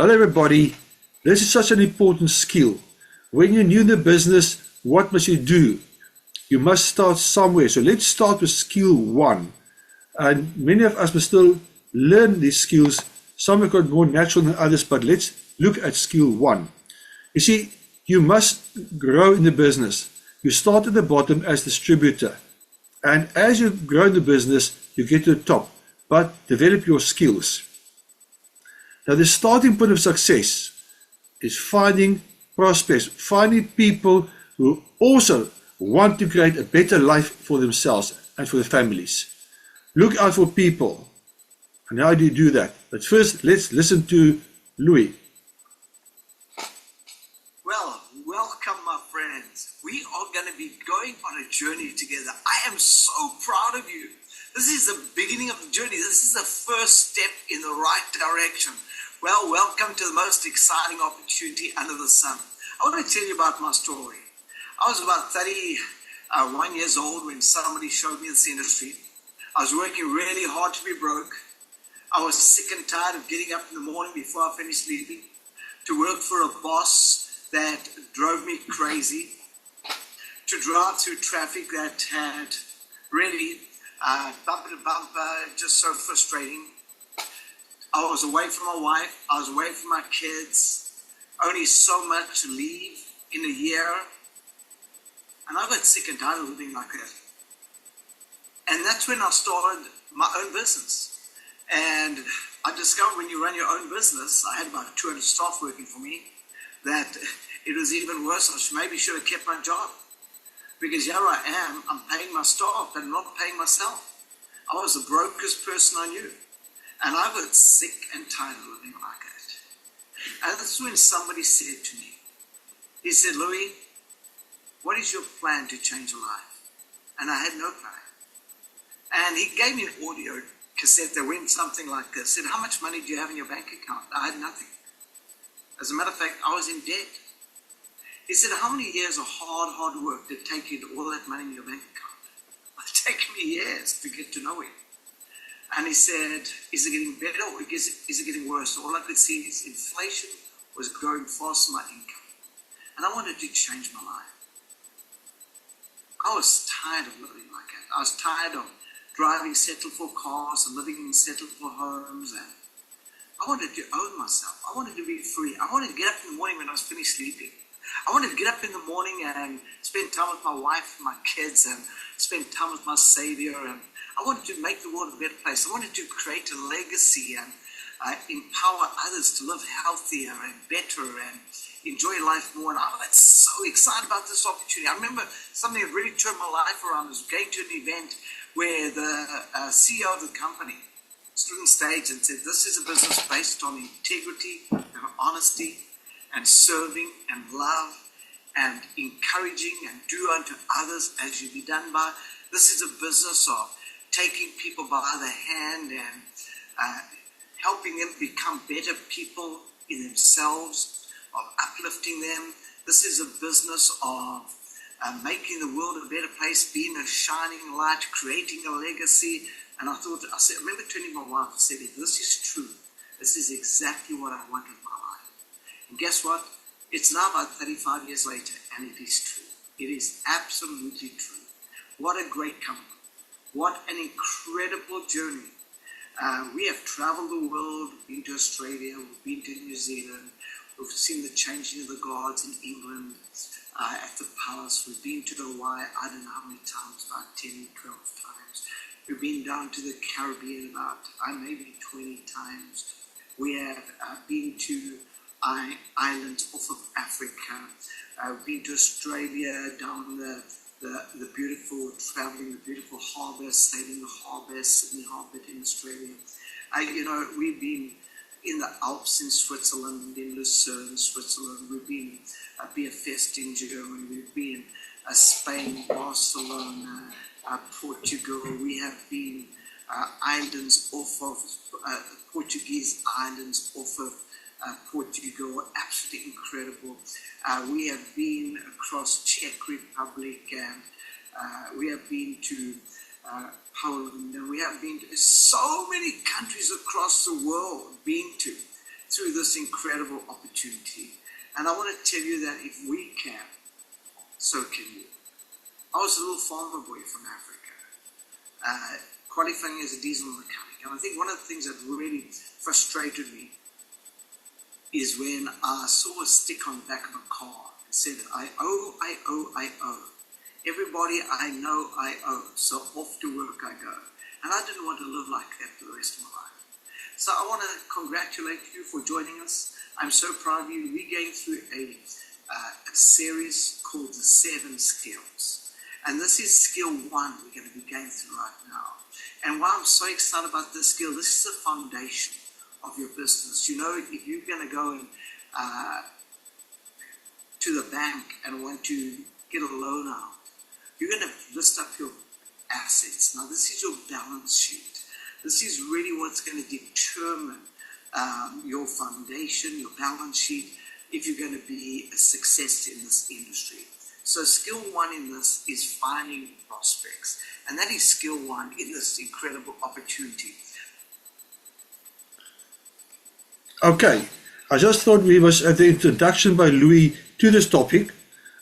Hello, everybody. This is such an important skill. When you're new in the business, what must you do? You must start somewhere. So let's start with skill one. And many of us must still learn these skills. Some have got more natural than others, but let's look at skill one. You see, you must grow in the business. You start at the bottom as distributor. And as you grow in the business, you get to the top. But develop your skills. Now, the starting point of success is finding prospects, finding people who also want to create a better life for themselves and for their families. Look out for people. And how do you do that? But first, let's listen to Louis. Well, welcome, my friends. We are going to be going on a journey together. I am so proud of you. This is the beginning of the journey. This is the first step in the right direction. Well, welcome to the most exciting opportunity under the sun. I want to tell you about my story. I was about 31 years old when somebody showed me this industry. I was working really hard to be broke. I was sick and tired of getting up in the morning before I finished sleeping to work for a boss that drove me crazy, to drive through traffic that had really bumper to bumper, just so frustrating. I was away from my wife, I was away from my kids, only so much to leave in a year. And I got sick and tired of living like that. And that's when I started my own business. And I discovered when you run your own business, I had about 200 staff working for me, that it was even worse. I maybe should have kept my job. Because here I am, I'm paying my staff, but I'm not paying myself. I was the brokest person I knew. And I got sick and tired of living like that. And that's when somebody said to me, he said, Louis, what is your plan to change your life? And I had no plan. And he gave me an audio cassette that went something like this. He said, how much money do you have in your bank account? I had nothing. As a matter of fact, I was in debt. He said, how many years of hard work did it take you to all that money in your bank account? It took me years to get to know him. And he said, is it getting better or is it getting worse? All I could see is inflation was growing faster than my income. And I wanted to change my life. I was tired of living like that. I was tired of driving settled for cars and living in settled for homes. And I wanted to own myself. I wanted to be free. I wanted to get up in the morning when I was finished sleeping. I wanted to get up in the morning and spend time with my wife and my kids and spend time with my Savior. And I wanted to make the world a better place. I wanted to create a legacy and empower others to live healthier and better and enjoy life more. And I was so excited about this opportunity. I remember something that really turned my life around was going to an event where the CEO of the company stood on stage and said, this is a business based on integrity and honesty and serving and love and encouraging and do unto others as you be done by. This is a business of taking people by the hand and helping them become better people in themselves, of uplifting them. This is a business of making the world a better place, being a shining light, creating a legacy. And I remember turning to my wife and said, if this is true, this is exactly what I want in my life. And guess what? It's now about 35 years later, and it is true. It is absolutely true. What a great company. What an incredible journey. We have traveled the world, we've been to Australia, we've been to New Zealand, we've seen the changing of the guards in England at the palace, we've been to Hawaii, I don't know how many times, about 10, 12 times. We've been down to the Caribbean about maybe 20 times. We have been to islands off of Africa. We've been to Australia, down the beautiful, traveling the beautiful harbour, sailing the harbour, Sydney Harbour in Australia. We've been in the Alps in Switzerland, in Lucerne, Switzerland. We've been at Beerfest in Germany. We've been Spain, Barcelona, Portugal. We have been islands off of Portuguese islands off of Portugal, absolutely incredible. We have been across Czech Republic, and we have been to Poland, and we have been to so many countries across the world, been to. It's through this incredible opportunity. And I want to tell you that if we can, so can you. I was a little farmer boy from Africa, qualifying as a diesel mechanic. And I think one of the things that really frustrated me is when I saw a stick on the back of a car and said, I owe, I owe, I owe. Everybody I know I owe, so off to work I go. And I didn't want to live like that for the rest of my life. So I want to congratulate you for joining us. I'm so proud of you. We're going through a series called The 7 Skills. And this is skill 1 we're going to be going through right now. And why I'm so excited about this skill, this is the foundation of your business. You know, if you're going to go and, to the bank and want to get a loan out, you're going to list up your assets. Now, this is your balance sheet. This is really what's going to determine your foundation, your balance sheet, if you're going to be a success in this industry. So skill 1 in this is finding prospects. And that is skill 1 in this incredible opportunity. Okay, I just thought we was at the introduction by Louis to this topic,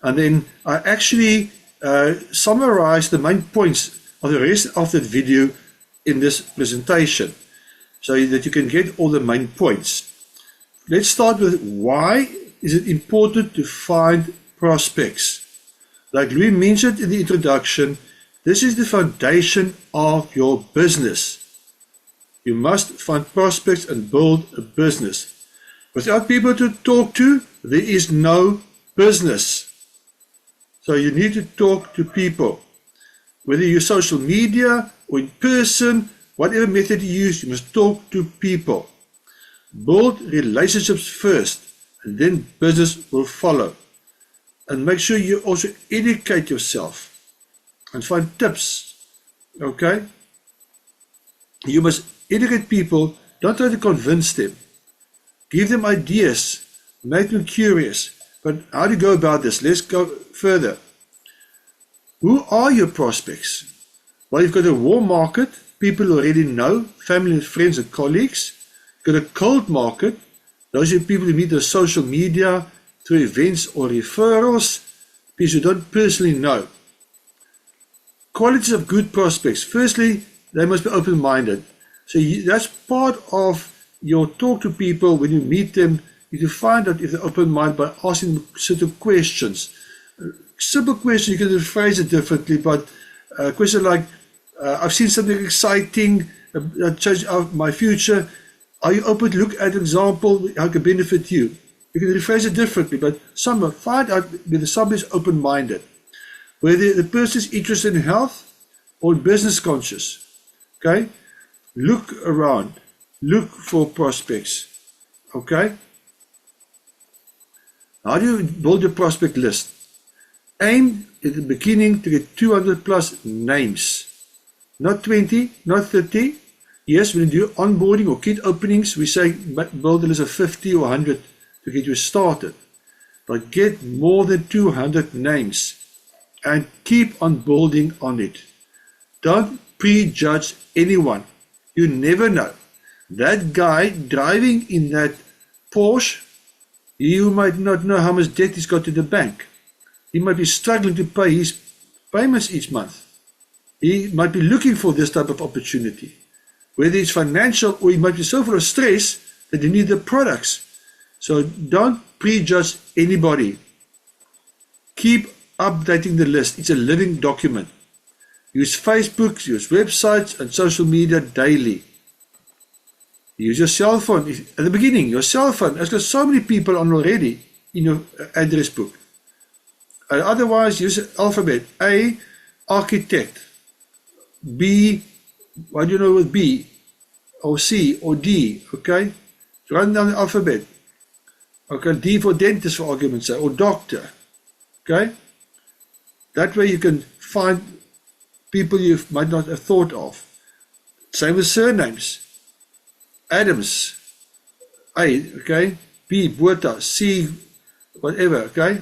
and then I actually summarized the main points of the rest of that video in this presentation, so that you can get all the main points. Let's start with why is it important to find prospects. Like Louis mentioned in the introduction, this is the foundation of your business. You must find prospects and build a business. Without people to talk to, there is no business. So you need to talk to people. Whether you use social media or in person, whatever method you use, you must talk to people. Build relationships first, and then business will follow. And make sure you also educate yourself and find tips. Okay? You must educate people. Don't try to convince them. Give them ideas. Make them curious. But how do you go about this? Let's go further. Who are your prospects? Well, you've got a warm market, people you already know, family, friends, and colleagues. You've got a cold market. Those are people you meet on social media, through events or referrals, people you don't personally know. Qualities of good prospects. Firstly, they must be open-minded. So that's part of your talk to people when you meet them. You can find out if they're open-minded by asking them certain questions. Simple question, you can phrase it differently, but a question like, I've seen something exciting that changed my future. Are you open to look at an example how it can benefit you? You can rephrase it differently, but find out whether somebody is open-minded, whether the person is interested in health or business conscious. Okay? Look around. Look for prospects. Okay? How do you build your prospect list? Aim at the beginning to get 200 plus names. Not 20, not 30. Yes, when you do onboarding or kit openings, we say build a list of 50 or 100 to get you started. But get more than 200 names and keep on building on it. Don't prejudge anyone. You never know. That guy driving in that Porsche, you might not know how much debt he's got to the bank. He might be struggling to pay his payments each month. He might be looking for this type of opportunity. Whether it's financial or he might be so full of stress that you need the products. So don't prejudge anybody. Keep updating the list. It's a living document. Use Facebook, use websites and social media daily. Use your cell phone. At the beginning, your cell phone has got so many people on already in your address book. Otherwise, use alphabet. A, architect. B, what do you know with B? Or C or D, okay? Run down the alphabet. Okay, D for dentist for argument's sake, or doctor. Okay? That way you can find people you might not have thought of. Same with surnames. Adams, A, okay? B, Botha, C, whatever, okay?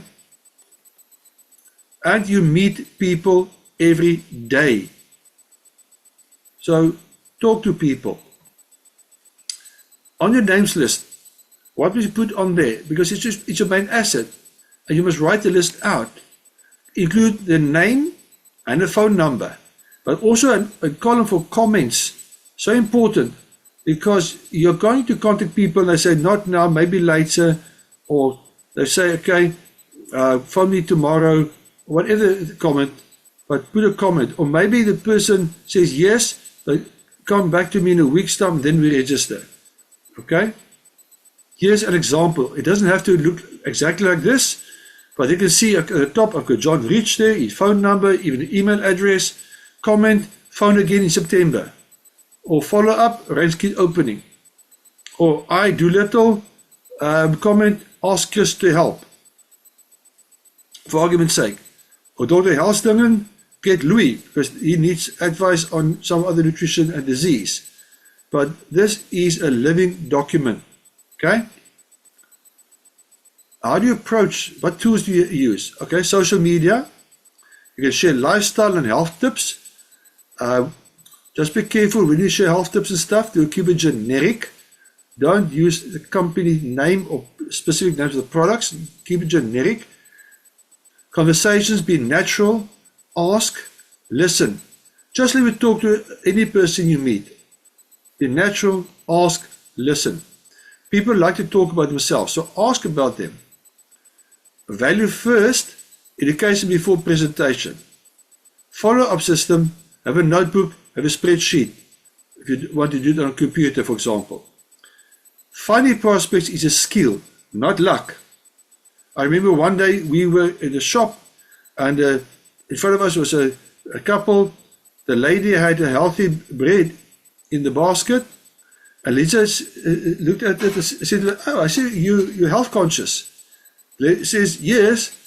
And you meet people every day. So talk to people. On your names list, What must you put on there? Because it's your main asset. And you must write the list out. Include the name and the phone number. But also a column for comments. So important, because you're going to contact people and they say, not now, maybe later. Or they say, okay, phone me tomorrow. Whatever the comment, but put a comment. Or maybe the person says yes, but come back to me in a week's time, then we register. Okay? Here's an example. It doesn't have to look exactly like this, but you can see at the top, I've got John Rich there, his phone number, even an email address, comment, phone again in September. Or follow up, arrange kit opening. Or I do little, comment, ask Chris to help. For argument's sake. Or Dr. Helsdingen, get Louis, because he needs advice on some other nutrition and disease. But this is a living document. Okay? How do you approach, what tools do you use? Okay, social media. You can share lifestyle and health tips. Just be careful when you share health tips and stuff, to keep it generic. Don't use the company name or specific names of the products. Keep it generic. Conversations, be natural. Ask, listen. Just like we talk to any person you meet. Be natural, ask, listen. People like to talk about themselves, so ask about them. Value first, education before presentation. Follow-up system, have a notebook, have a spreadsheet, if you want to do it on a computer, for example. Finding prospects is a skill, not luck. I remember one day we were in a shop, and in front of us was a couple. The lady had a healthy bread in the basket, and Lisa looked at it and said, oh, I see you're health conscious. He says, yes.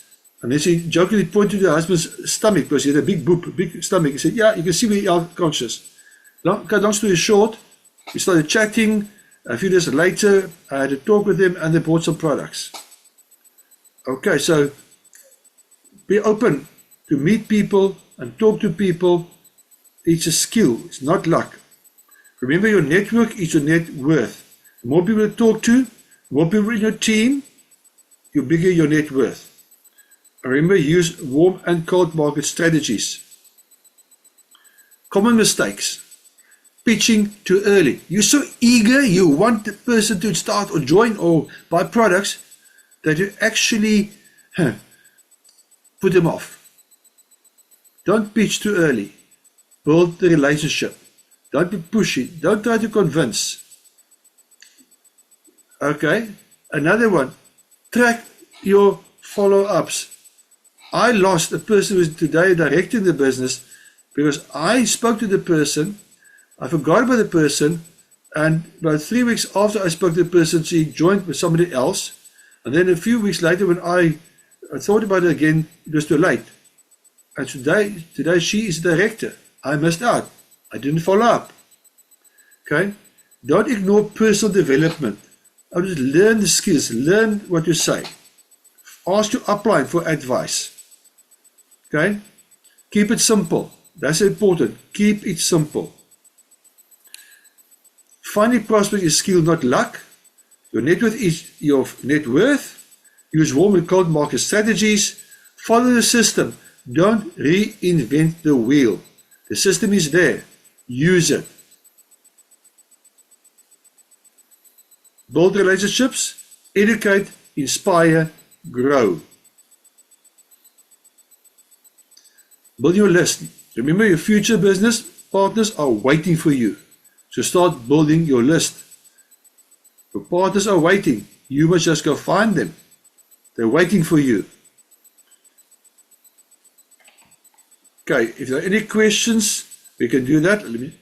And then she jokingly pointed to her husband's stomach, because he had a big boob, big stomach. He said, yeah, you can see we're health conscious. Long story short, we started chatting. A few days later, I had a talk with them, and they bought some products. Okay, so be open to meet people and talk to people. It's a skill, it's not luck. Remember, your network is your net worth. The more people you talk to, the more people in your team, the bigger your net worth. Remember, use warm and cold market strategies. Common mistakes. Pitching too early. You're so eager, you want the person to start or join or buy products, that you actually put them off. Don't pitch too early. Build the relationship. Don't be pushy. Don't try to convince. Okay, another one. Track your follow-ups. I lost a person who is today directing the business because I spoke to the person, I forgot about the person, and about 3 weeks after I spoke to the person, she joined with somebody else. And then a few weeks later, when I thought about it again, it was too late. And today she is the director. I missed out. I didn't follow up. Okay? Don't ignore personal development. I just learn the skills, learn what you say. Ask your upline for advice. Okay? Keep it simple. That's important. Keep it simple. Finding prospects is skill, not luck. Your net worth is your net worth. Use warm and cold market strategies. Follow the system. Don't reinvent the wheel. The system is there. Use it. Build relationships. Educate. Inspire. Grow. Build your list. Remember, your future business partners are waiting for you. So start building your list. Your partners are waiting. You must just go find them. They're waiting for you. Okay, if there are any questions, we can do that. Let me